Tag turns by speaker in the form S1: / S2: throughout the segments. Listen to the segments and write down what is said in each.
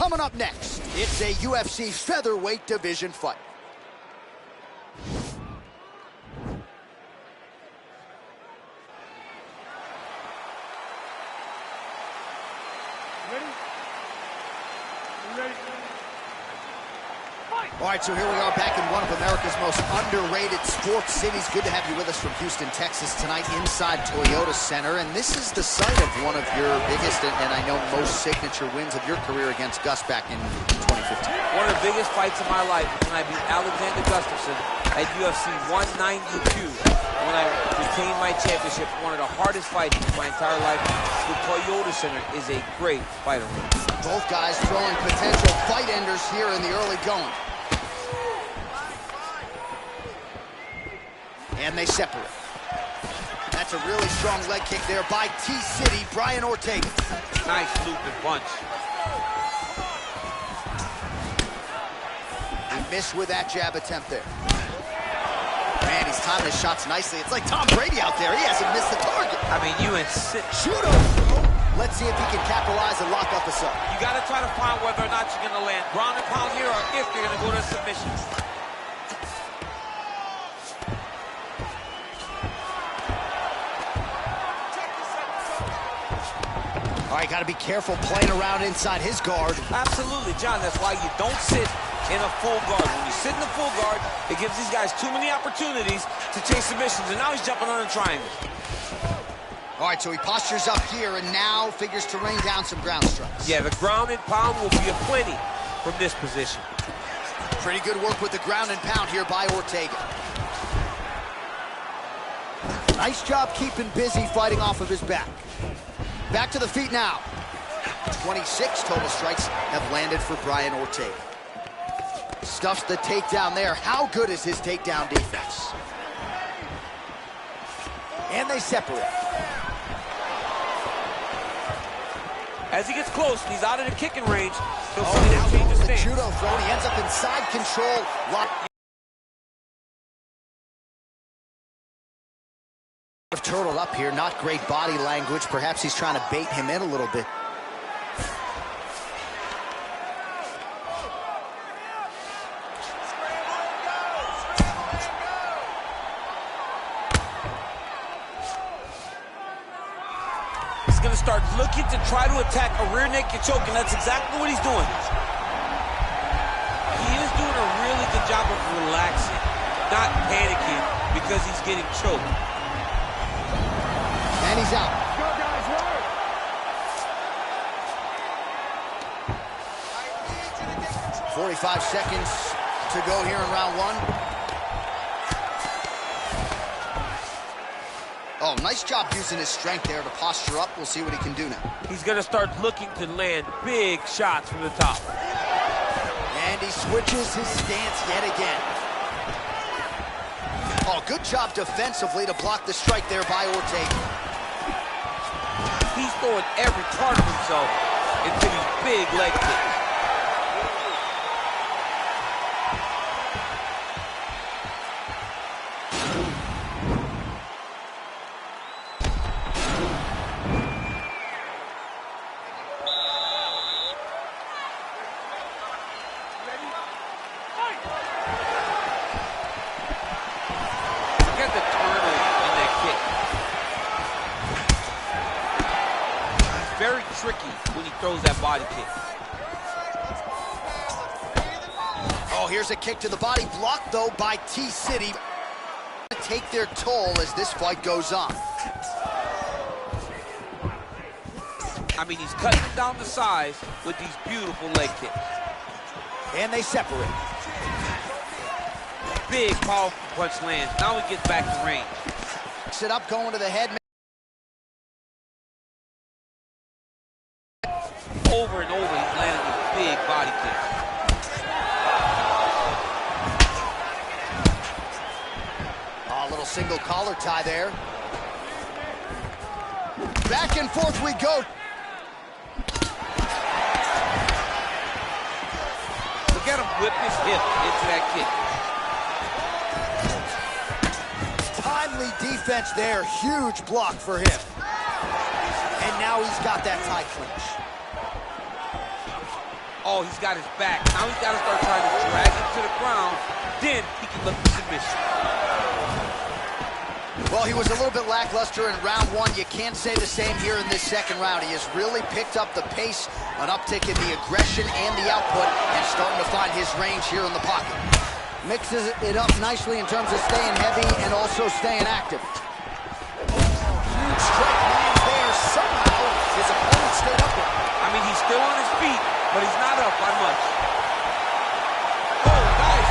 S1: Coming up next, it's a UFC featherweight division fight. All right, so here we are back in one of America's most underrated sports cities. Good to have you with us from Houston, Texas tonight inside Toyota Center. And this is the site of one of your biggest and I know most signature wins of your career against Gus back in 2015.
S2: One of the biggest fights of my life when I beat Alexander Gustafsson at UFC 192. When I retained my championship, one of the hardest fights of my entire life. The Toyota Center is a great fighter.
S1: Both guys throwing potential fight enders here in the early going. And they separate. That's a really strong leg kick there by T-City, Brian Ortega.
S2: Nice loop and punch.
S1: He missed with that jab attempt there. Man, he's timing his shots nicely. It's like Tom Brady out there. He hasn't missed the target.
S2: I mean, you insist.
S1: Judo. Let's see if he can capitalize and lock up a sub.
S2: You got to try to find whether or not you're going to land ground and pound here or if you're going to go to submission.
S1: All right, got to be careful playing around inside his guard.
S2: Absolutely, John. That's why you don't sit in a full guard. When you sit in the full guard, it gives these guys too many opportunities to chase submissions, and now he's jumping on a triangle.
S1: All right, so he postures up here and now figures to rain down some ground strikes.
S2: Yeah, the ground and pound will be aplenty from this position.
S1: Pretty good work with the ground and pound here by Ortega. Nice job keeping busy fighting off of his back. Back to the feet now. 26 total strikes have landed for Brian Ortega. Stuffs the takedown there. How good is his takedown defense? And they separate.
S2: As he gets close, he's out of the kicking range. He'll change his stance.
S1: Judo throw. He ends up inside control. Turtle up here, not great body language. Perhaps he's trying to bait him in a little bit.
S2: He's going to start looking to try to attack a rear naked choke, and that's exactly what he's doing. He is doing a really good job of relaxing, not panicking because he's getting choked.
S1: And he's out.
S3: Go, guys, work.
S1: 45 seconds to go here in round one. Oh, nice job using his strength there to posture up. We'll see what he can do now.
S2: He's going to start looking to land big shots from the top.
S1: And he switches his stance yet again. Oh, good job defensively to block the strike there by Ortega.
S2: He's throwing every part of himself into these big leg kicks. Get the turn on that kick. Very tricky when he throws that body kick.
S1: Oh, here's a kick to the body, blocked though by T-City. Take their toll as this fight goes on.
S2: I mean, he's cutting down the size with these beautiful leg kicks.
S1: And they separate.
S2: Big, powerful punch lands. Now he gets back to range.
S1: Sit up, going to the head.
S2: Over and over, he's landing these big body kicks.
S1: Oh, a little single collar tie there. Back and forth we go.
S2: Look at him whip his hip into that kick.
S1: Timely defense there. Huge block for him. And now he's got that tie clinch.
S2: Oh, he's got his back. Now he's got to start trying to drag him to the ground. Then he can look for submission.
S1: Well, he was a little bit lackluster in round one. You can't say the same here in this second round. He has really picked up the pace, an uptick in the aggression and the output, and starting to find his range here in the pocket. Mixes it up nicely in terms of staying heavy and also staying active. Huge strike lands there. Somehow, his opponent stayed up with him.
S2: I mean, he's still on his feet, but he's not up by much. Oh, nice.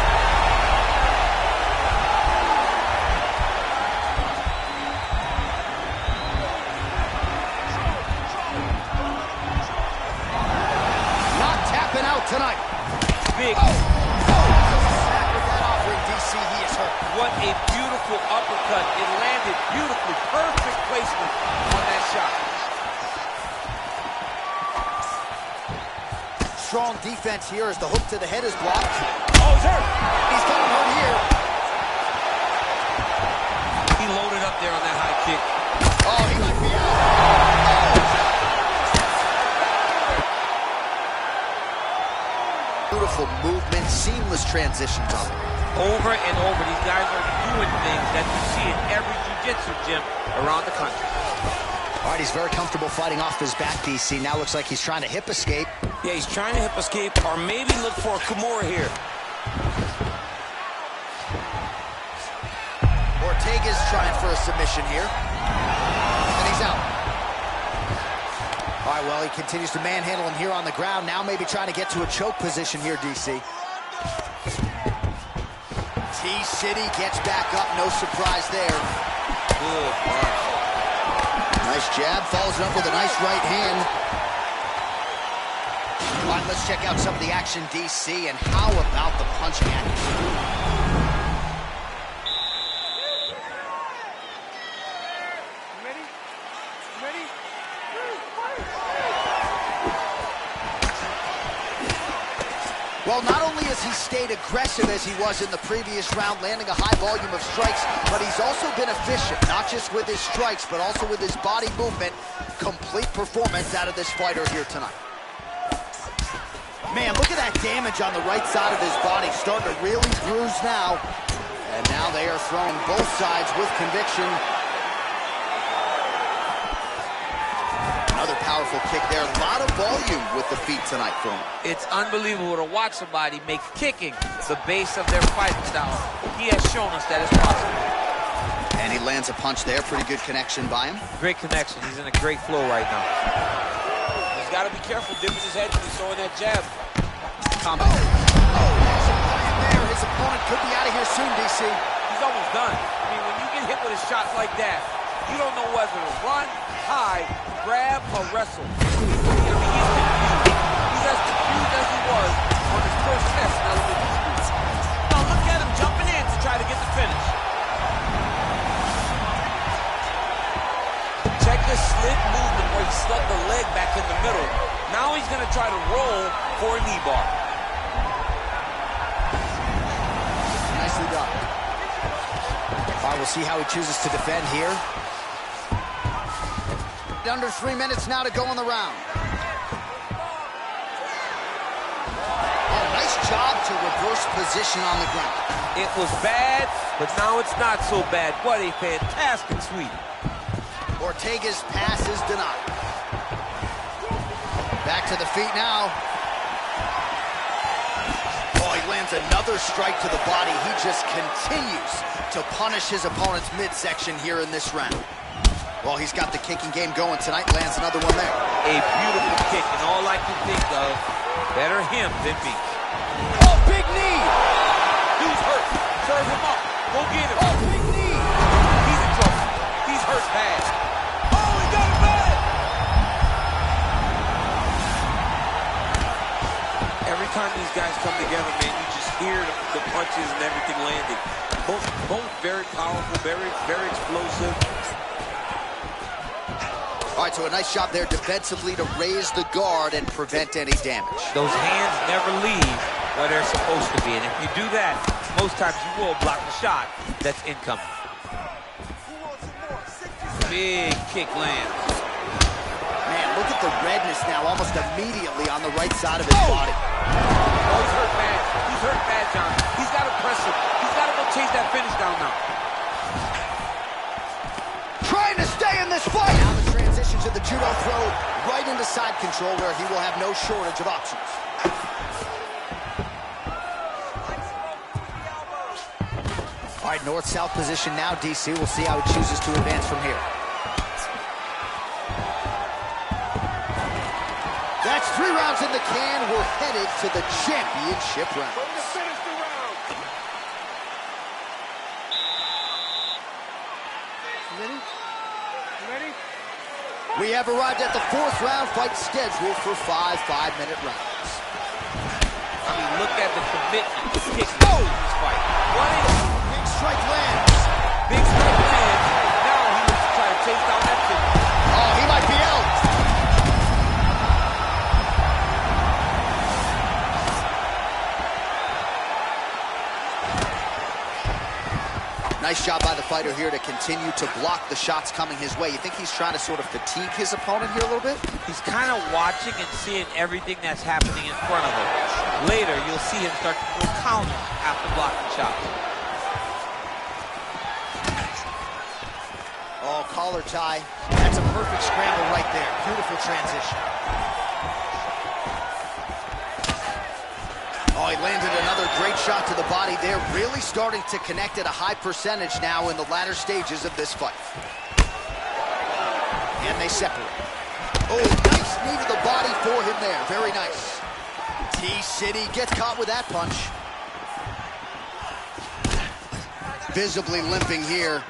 S1: Not tapping out tonight.
S2: Big.
S1: Snap with that offering, DC. He is hurt.
S2: What a beautiful uppercut. It landed beautifully. Perfect placement on that shot.
S1: Strong defense here as the hook to the head is blocked.
S2: Oh, he's hurt.
S1: He's getting hurt here.
S2: He loaded up there on that high kick.
S1: Oh, he might be out. Beautiful movement, seamless transitions on it.
S2: Over and over, these guys are doing things that you see in every jiu-jitsu gym around the country.
S1: All right, he's very comfortable fighting off his back, DC. Now looks like he's trying to hip escape.
S3: Yeah, he's trying to hip escape or maybe look for a Kimura here.
S1: Ortega's trying for a submission here. And he's out. All right, well, he continues to manhandle him here on the ground. Now maybe trying to get to a choke position here, DC. T-City gets back up. No surprise there.
S2: Good punch.
S1: Nice jab. Follows it up with a nice right hand. All right, let's check out some of the action, DC, and how about the punching action?
S4: Ready? Ready?
S1: Well, not only has he stayed aggressive as he was in the previous round, landing a high volume of strikes, but he's also been efficient, not just with his strikes, but also with his body movement. Complete performance out of this fighter here tonight. Man, look at that damage on the right side of his body. Starting to really bruise now. And now they are throwing both sides with conviction. Another powerful kick there. A lot of volume with the feet tonight for him.
S2: It's unbelievable to watch somebody make kicking the base of their fighting style. He has shown us that it's possible.
S1: And he lands a punch there. Pretty good connection by him.
S2: Great connection. He's in a great flow right now. He's got to be careful dipping his head when he's throwing that jab.
S1: Combo. There, his opponent could be out of here soon, DC.
S2: He's almost done. I mean, when you get hit with a shot like that, you don't know whether to run, hide, grab, or wrestle. I mean, he's as confused as he was on his first test in elementary school. Now look at him jumping in to try to get the finish. Check the slip movement where he stuck the leg back in the middle. Now he's going to try to roll for a knee bar.
S1: Nicely done. All right, we'll see how he chooses to defend here. Under 3 minutes now to go in the round. Oh, nice job to reverse position on the ground.
S2: It was bad, but now it's not so bad. What a fantastic sweep.
S1: Ortega's pass is denied. Back to the feet now. Oh, he lands another strike to the body. He just continues to punish his opponent's midsection here in this round. Well, he's got the kicking game going tonight. Lands another one there.
S2: A beautiful kick, and all I can think of, better him than me.
S1: Oh, big knee!
S2: Dude's hurt. Serve him up. Go get him.
S1: Oh, big knee!
S2: He's in trouble. He's hurt bad. Oh, he got him bad! Every time these guys come together, man, you just hear the punches and everything landing. Both very powerful, very explosive.
S1: All right, so a nice job there defensively to raise the guard and prevent any damage.
S2: Those hands never leave where they're supposed to be, and if you do that, most times you will block the shot that's incoming. Big kick lands.
S1: Man, Look at the redness now, almost immediately on the right side of his body.
S2: Oh, he's hurt bad. He's hurt bad, John. He's got to press him. He's got to go chase that finish down now.
S1: Trying to stay in this fight. Now the transition to the judo throw right into side control where he will have no shortage of options. All right, north-south position now, DC. We'll see how he chooses to advance from here. That's 3 rounds in the can. We're headed to the championship round. We have arrived at the 4th round, fight scheduled for 5 5-minute rounds.
S2: I mean, look at the commitment, the kick in this fight.
S1: Big strike lands.
S2: Big strike lands. Now he looks to try to chase down that finish.
S1: Oh, he might be out. Nice job by the fighter here to continue to block the shots coming his way. You think he's trying to sort of fatigue his opponent here a little bit?
S2: He's kind of watching and seeing everything that's happening in front of him. Later, you'll see him start to go counter after blocking shots.
S1: Oh, collar tie. That's a perfect scramble right there. Beautiful transition. Oh, he landed another great shot to the body there. Really starting to connect at a high percentage now in the latter stages of this fight. And they separate. Oh, nice knee to the body for him there. Very nice. T-City gets caught with that punch. Visibly limping here.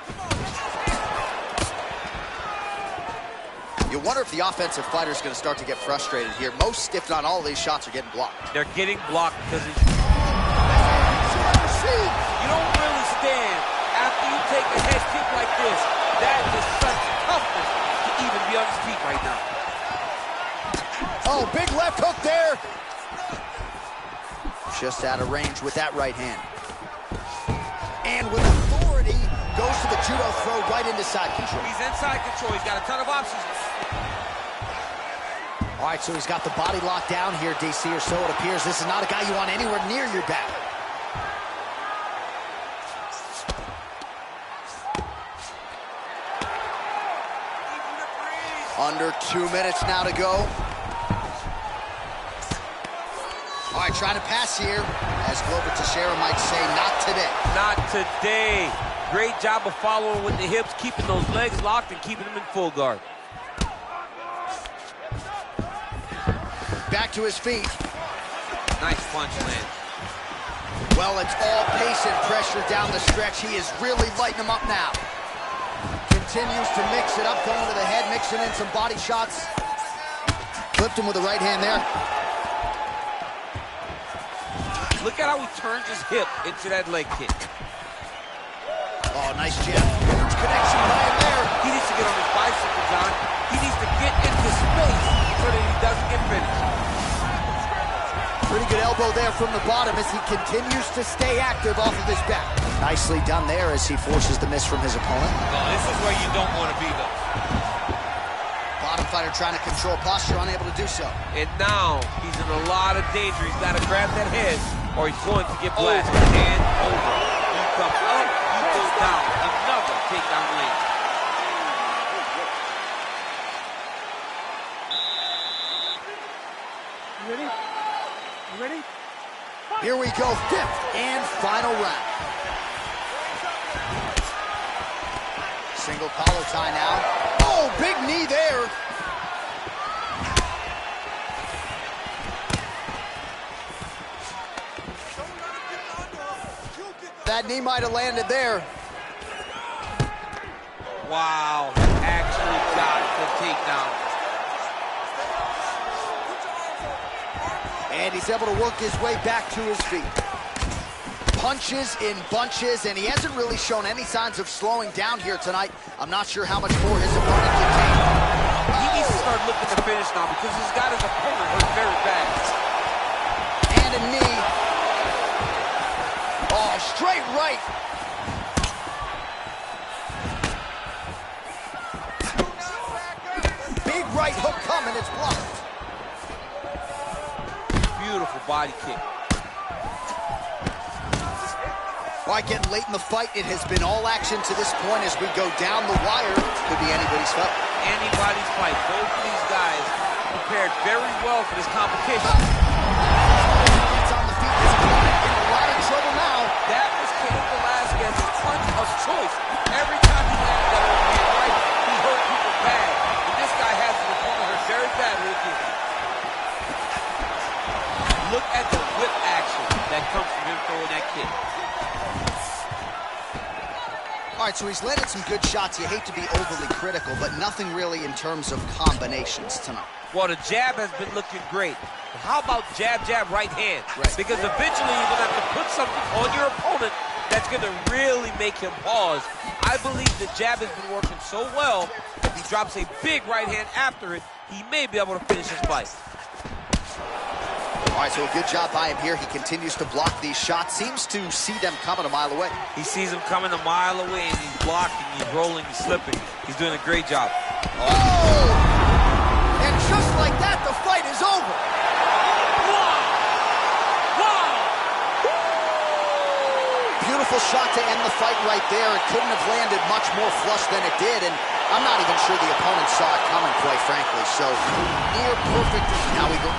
S1: You wonder if the offensive fighter is going to start to get frustrated here. Most, if not all, of these shots are getting blocked.
S2: They're getting blocked because you don't really stand after you take a head kick like this. That is such toughness to even be on his feet right now.
S1: Oh, big left hook there. Just out of range with that right hand. And with authority, goes to the judo throw right into side control.
S2: He's inside control. He's got a ton of options.
S1: All right, so he's got the body locked down here, DC, or so it appears. This is not a guy you want anywhere near your back. Under 2 minutes now to go. All right, trying to pass here. As Glover Teixeira might say, not today.
S2: Not today. Great job of following with the hips, keeping those legs locked and keeping them in full guard.
S1: Back to his feet.
S2: Nice punch land.
S1: Well, it's all pace and pressure down the stretch. He is really lighting them up now. Continues to mix it up, going to the head, mixing in some body shots. Clipped him with the right hand there.
S2: Look at how he turns his hip into that leg kick.
S1: Oh, nice jab. Huge connection by him there.
S2: He needs to get on his bicycle, John. He needs to get into space so that he doesn't get finished.
S1: Pretty good elbow there from the bottom as he continues to stay active off of his back. Nicely done there as he forces the miss from his opponent.
S2: Well, this is where you don't want to be, though.
S1: Bottom fighter trying to control posture, unable to do so.
S2: And now he's in a lot of danger. He's got to grab that head or he's going to get blasted. And over. You come up, you go down. Another takedown lane.
S4: Ready? You ready?
S1: Here we go, 5th and final round. Single collar tie now. Oh, big knee there. That knee might have landed there.
S2: Wow, actually got the takedown.
S1: And he's able to work his way back to his feet. Punches in bunches, and he hasn't really shown any signs of slowing down here tonight. I'm not sure how much more his opponent can take.
S2: He needs to start looking to finish now because he's got his opponent hurt very bad.
S1: And a knee. Oh, straight right. Big right hook coming, it's blocked.
S2: Beautiful body kick.
S1: All right, getting late in the fight. It has been all action to this point as we go down the wire. Could be anybody's fight.
S2: Anybody's fight. Both of these guys prepared very well for this competition.
S1: Gets on the feet. His opponent in a lot of trouble now.
S2: That was Cain Velasquez's punch of choice. Every time he landed that overhand right, he hurt people bad. But this guy has his opponent hurt very badly again. Look at the whip action that comes from him throwing that kick.
S1: All right, so he's landed some good shots. You hate to be overly critical, but nothing really in terms of combinations tonight.
S2: Well, the jab has been looking great. But how about jab, jab, right hand?
S1: Right.
S2: Because eventually you're going to have to put something on your opponent that's going to really make him pause. I believe the jab has been working so well, if he drops a big right hand after it, he may be able to finish his fight.
S1: All right, so a good job by him here. He continues to block these shots. Seems to see them coming a mile away.
S2: He sees them coming a mile away, and he's blocking, he's rolling, he's slipping. He's doing a great job.
S1: Oh! And just like that, the fight is over.
S2: Wow! Wow!
S1: Beautiful shot to end the fight right there. It couldn't have landed much more flush than it did, and I'm not even sure the opponent saw it coming, quite frankly. So, near perfect. Now we go.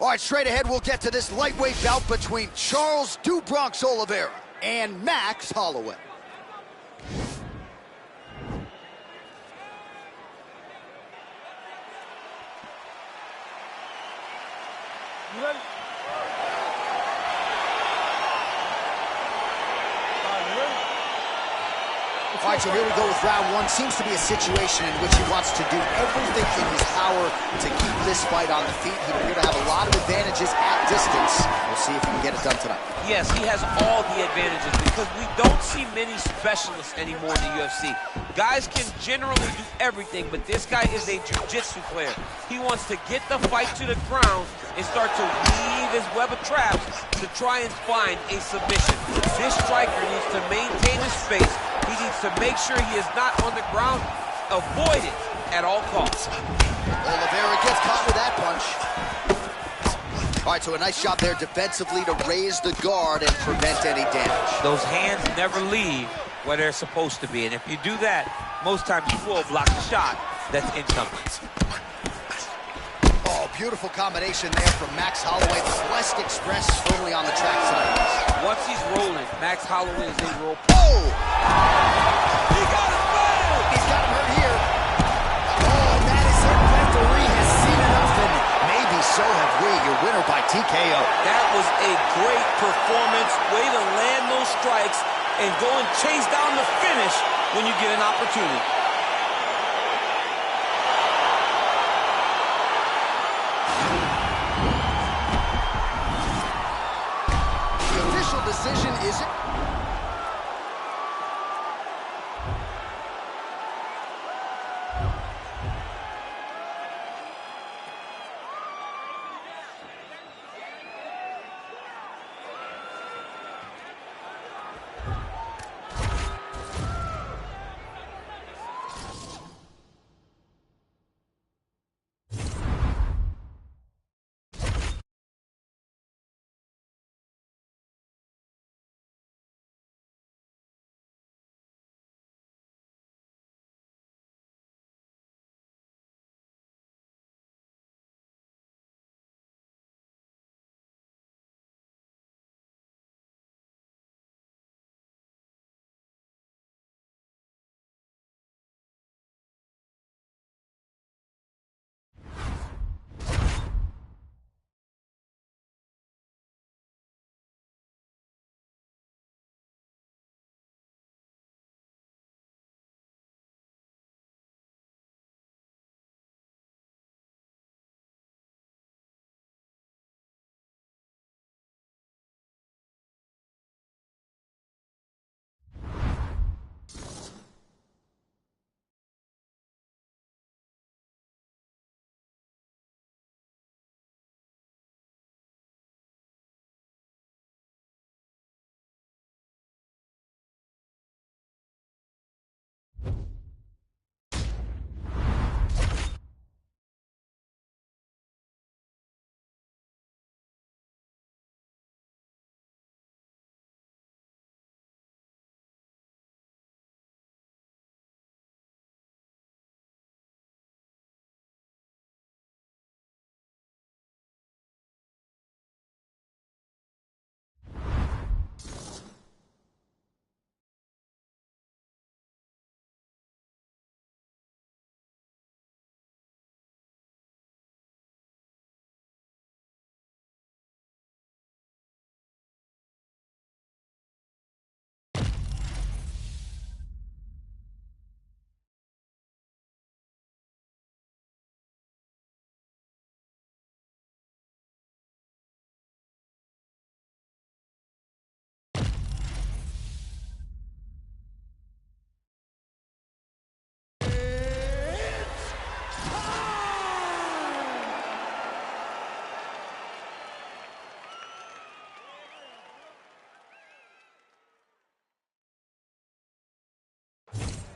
S1: All right, straight ahead, we'll get to this lightweight bout between Charles "Do Bronx" Oliveira and Max Holloway.
S4: You ready?
S1: All right, so here we go with round one. Seems to be a situation in which he wants to do everything in his power to keep this fight on the feet. He'd appear to have a lot of advantages at distance. We'll see if he can get it done tonight.
S2: Yes, he has all the advantages because we don't see many specialists anymore in the UFC. Guys can generally do everything, but this guy is a jiu-jitsu player. He wants to get the fight to the ground and start to weave his web of traps to try and find a submission. This striker needs to maintain his space. He needs to make sure he is not on the ground. Avoid it at all costs.
S1: Oliveira gets caught with that punch. All right, so a nice job there defensively to raise the guard and prevent any damage.
S2: Those hands never leave where they're supposed to be, and if you do that, most times you will block the shot that's incoming.
S1: Oh, beautiful combination there from Max Holloway. The West Express firmly on the track tonight.
S2: Once he's rolling, Max Holloway is a roll.
S1: Oh!
S2: He got him bad!
S1: He's got him hurt here. Oh, and that is it. Referee has seen enough, and maybe so have we. Your winner by TKO.
S2: That was a great performance. Way to land those strikes and go and chase down the finish when you get an opportunity.
S1: The official decision is it.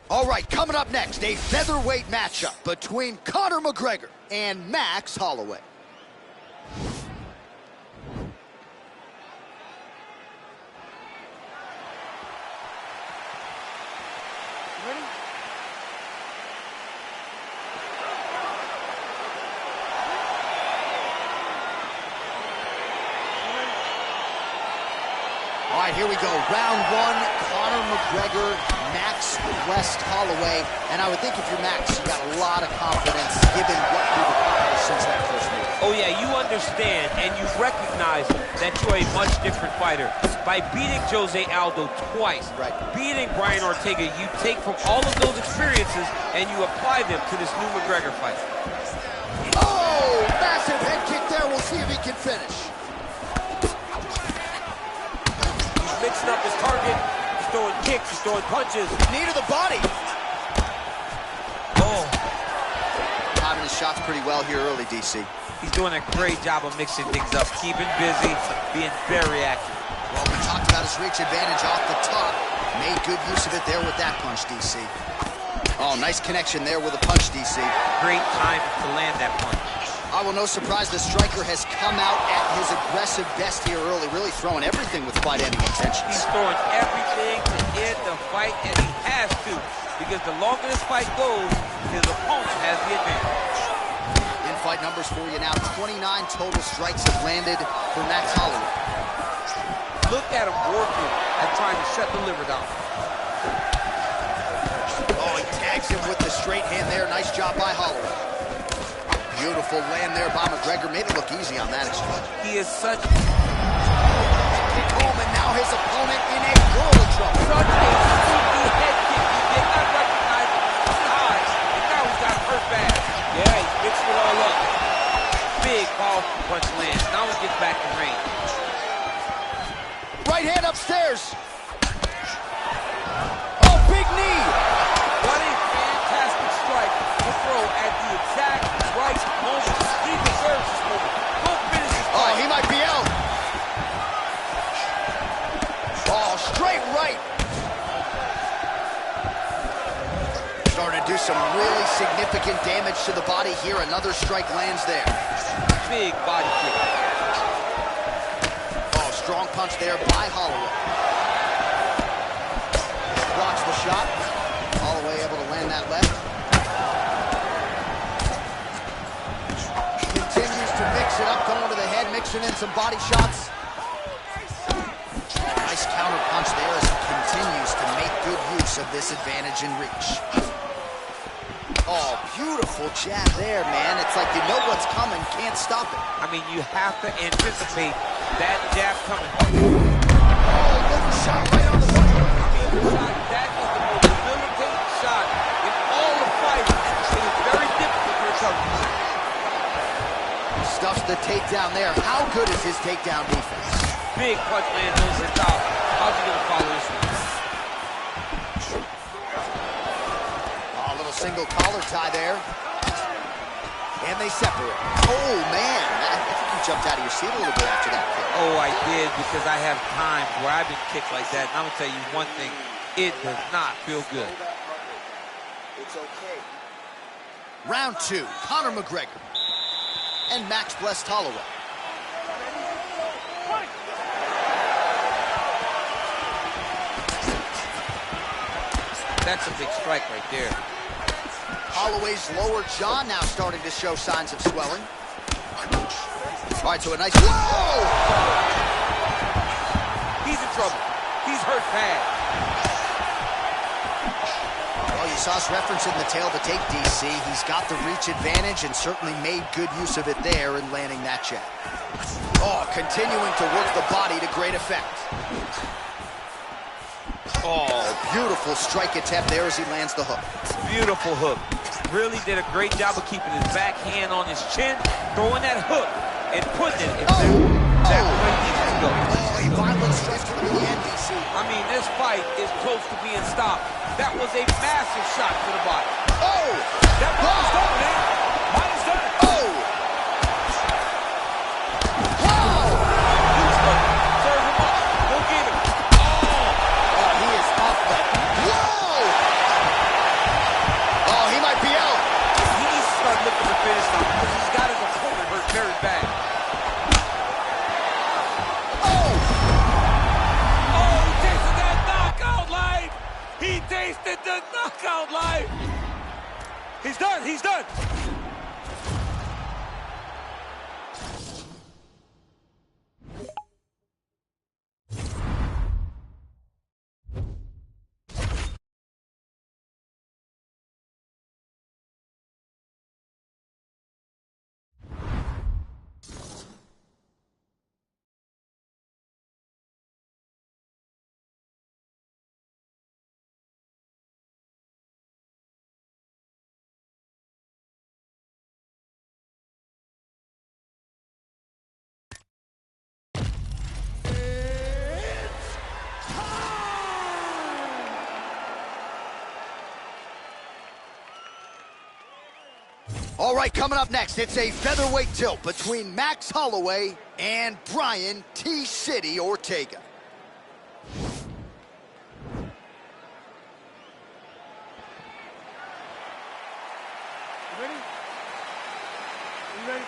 S1: All right, coming up next, a featherweight matchup between Conor McGregor and Max Holloway.
S4: Ready?
S1: All right, here we go. Round one, Conor McGregor, Max West Holloway. And I would think if you're Max, you got a lot of confidence given what you've accomplished since that first meeting.
S2: Oh yeah, you understand and you recognize that you're a much different fighter. By beating Jose Aldo twice,
S1: Right.
S2: beating Brian Ortega, you take from all of those experiences and you apply them to this new McGregor fight.
S1: Oh, massive head kick there. We'll see if he can finish.
S2: Mixing up his target, he's throwing kicks, he's throwing punches.
S1: Knee to the body.
S2: Oh,
S1: Timing his shots pretty well here early, DC.
S2: he's doing a great job of mixing things up, keeping busy, being very active.
S1: Well, we talked about his reach advantage off the top. Made good use of it there with that punch, DC. Oh, nice connection there with a punch, DC.
S2: Great time to land that punch.
S1: I will no surprise the striker has come out at his aggressive best here early, really throwing everything with fight-ending intentions.
S2: He's throwing everything to end the fight, and he has to, because the longer this fight goes, his opponent has the advantage.
S1: In-fight numbers for you now. 29 total strikes have landed for Max Holloway.
S2: Look at him working at trying to shut the liver down.
S1: Oh, he tags him with the straight hand there. Nice job by Holloway. Beautiful land there by McGregor. Made it look easy on that exchange.
S2: He is such
S1: Home, and now his opponent in a world of trouble.
S2: such a sneaky head kick. He did not recognize it. He's high, and now he's got hurt bad. Yeah, he's mixing it all up. Big, powerful punch lands. Now he gets back in range.
S1: Right hand upstairs. Oh, big knee.
S2: What a fantastic strike to throw at the exact right moment. He deserves this moment. Go finish this
S1: Oh,
S2: fight.
S1: he might be out. Oh, straight right. Starting to do some really significant damage to the body here. Another strike lands there.
S2: Big body kick.
S1: Oh, strong punch there by Holloway. Blocks the shot. Holloway able to land that left. Continues to mix it up, going to the head, mixing in some body shots. Nice counter punch there as he continues to make good use of this advantage in reach. Oh, beautiful jab there, man. It's like you know what's coming, can't stop it.
S2: I mean, you have to anticipate that jab coming.
S1: Oh, little shot right on the button.
S2: That is the most debilitating shot in all the fighting. It is very difficult to recover.
S1: Stuffs the takedown there. How good is his takedown defense?
S2: Big punch lands over the top. How's he gonna follow this one?
S1: Oh, a little single collar tie there. And they separate. Oh, man. I think you jumped out of your seat a little bit after that kick.
S2: Oh, I did, because I have times where I've been kicked like that. And I'm gonna tell you one thing, it does not feel good.
S4: It's okay.
S1: Round two, Conor McGregor and Max Blessed Holloway.
S2: That's a big strike right there.
S1: Holloway's lower jaw now starting to show signs of swelling. All right, so a nice... Whoa!
S2: He's in trouble. He's hurt bad.
S1: Well, you saw us referencing the tail of the tape, DC. He's got the reach advantage and certainly made good use of it there in landing that jab. Oh, continuing to work the body to great effect. Oh, beautiful strike attempt there as he lands the hook.
S2: Beautiful hook. Really did a great job of keeping his back hand on his chin, throwing that hook, and putting it in that way he needs to go.
S1: Oh, a violent strike to the NBC.
S2: I mean, this fight is close to being stopped. That was a massive shot to the body.
S1: Oh!
S2: That fight is done, man. Fight is done.
S1: Oh! Wow!
S2: Houston, serve him up. Go get him. Oh!
S1: Oh, he is off the... Whoa!
S3: knockout live. He's done. He's done.
S1: All right, coming up next, it's a featherweight tilt between Max Holloway and Brian T-City Ortega.
S4: You ready? You ready?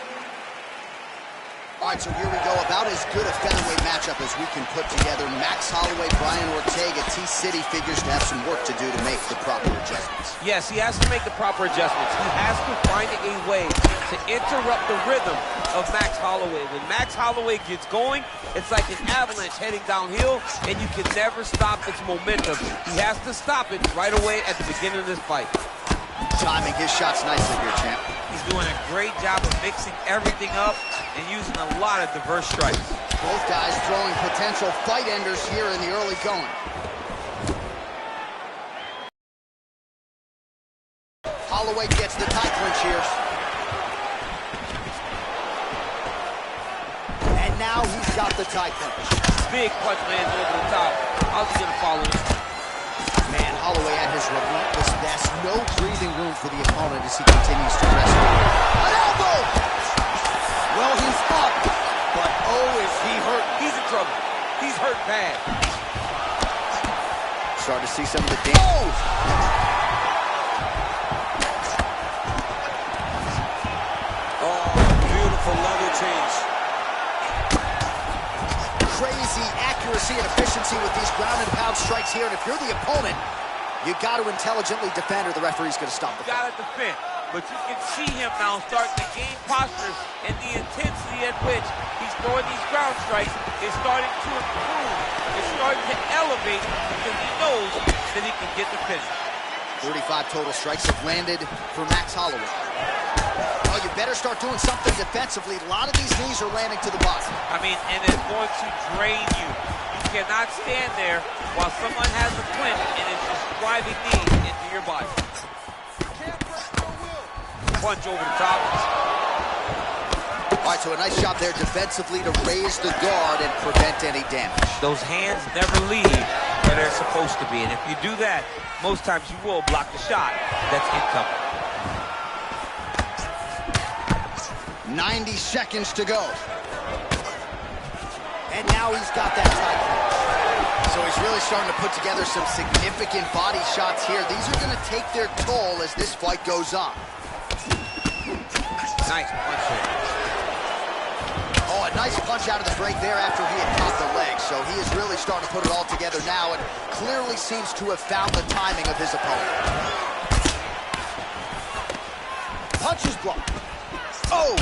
S1: All right, so here we go. About as good a featherweight matchup as we can put together. Max Holloway, Brian Ortega. T-City figures to have some work to do to make the proper adjustments.
S2: Yes, he has to make the proper adjustments. He has to find a way to interrupt the rhythm of Max Holloway. When Max Holloway gets going, it's like an avalanche heading downhill, and you can never stop its momentum. He has to stop it right away at the beginning of this fight.
S1: Timing his shots nicely here, champ.
S2: He's doing a great job of mixing everything up and using a lot of diverse strikes.
S1: Both guys throwing potential fight enders here in the early going. Holloway gets the tie clinch here. And now he's got the tie clinch.
S2: Big punch lands over the top. How's he gonna follow it?
S1: Man, Holloway at his relentless best. No breathing room for the opponent as he continues to wrestle. An elbow! Well, he's up, but oh, is he hurt.
S2: He's in trouble. He's hurt bad.
S1: Starting to see some of the damage. Oh!
S3: Beautiful level change.
S1: Crazy accuracy and efficiency with these ground and pound strikes here. And if you're the opponent, you got to intelligently defend or the referee's going to stop the fight.
S2: Got to defend. But you can see him now starting to gain posture, and the intensity at which he's throwing these ground strikes is starting to improve. It's starting to elevate because he knows that he can get the finish.
S1: 35 total strikes have landed for Max Holloway. Oh, you better start doing something defensively. A lot of these knees are landing to the body.
S2: I mean, and it's going to drain you. You cannot stand there while someone has a clinch and is just driving knees into your body. Punch over the top.
S1: All right, so a nice job there defensively to raise the guard and prevent any damage.
S2: Those hands never leave where they're supposed to be, and if you do that, most times you will block the shot that's incoming.
S1: 90 seconds to go. And now he's got that tie clinch. So he's really starting to put together some significant body shots here. These are going to take their toll as this fight goes on.
S2: Nice punch here.
S1: Oh, a nice punch out of the break there after he had caught the leg. So he is really starting to put it all together now and clearly seems to have found the timing of his opponent. Punches blocked. Oh!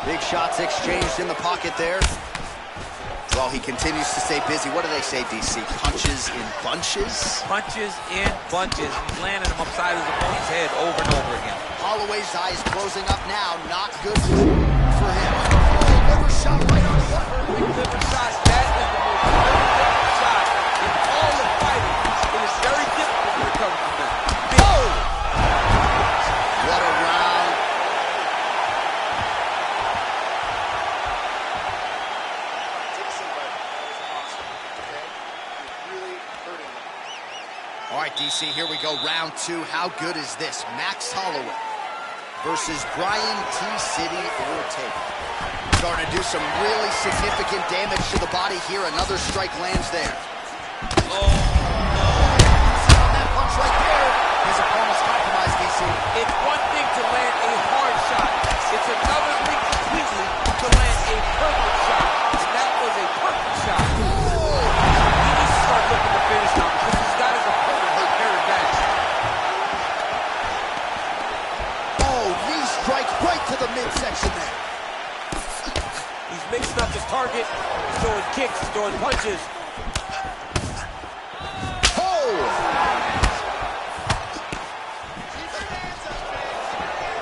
S1: Big shots exchanged in the pocket there. Well, he continues to stay busy. What do they say, DC? Punches in bunches?
S2: Punches in bunches. He's landing them upside his opponent's head over and over again.
S1: Holloway's eyes closing up now. Not good for him. Oh, liver shot right on the button.
S2: Liver shot. That is the most liver shot in all of fighting. It is very difficult to recover from that.
S1: Oh! What a round. All right, DC, here we go. Round two. How good is this? Max Holloway versus Brian T-City Ortega. Starting to do some really significant damage to the body here. Another strike lands there.
S2: Oh, no.
S1: That punch right there. His opponent's compromised, DC.
S2: It's one thing to land a hard shot. It's another thing completely to land a perfect shot. And that was a perfect shot. He needs to start looking to finish now because he's got his opponent hurt very bad.
S1: strike right to the midsection there.
S2: He's mixing up his target. He's throwing kicks, he's throwing punches.
S1: Oh!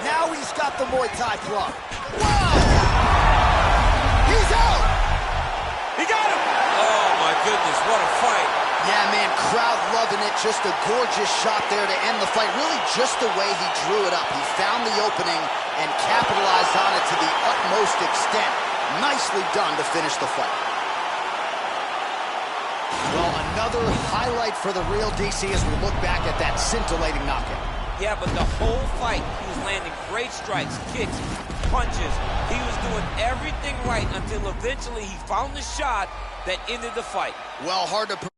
S1: Now he's got the Muay Thai club. Wow! He's out!
S2: He got him! Oh my goodness, what a fight.
S1: Yeah, man, crowd loving it. Just a gorgeous shot there to end the fight. Really just the way he drew it up. He found the opening and capitalized on it to the utmost extent. Nicely done to finish the fight. Well, another highlight for the real DC as we look back at that scintillating knockout.
S2: Yeah, but the whole fight, he was landing great strikes, kicks, punches. He was doing everything right until eventually he found the shot that ended the fight.
S1: Well, hard to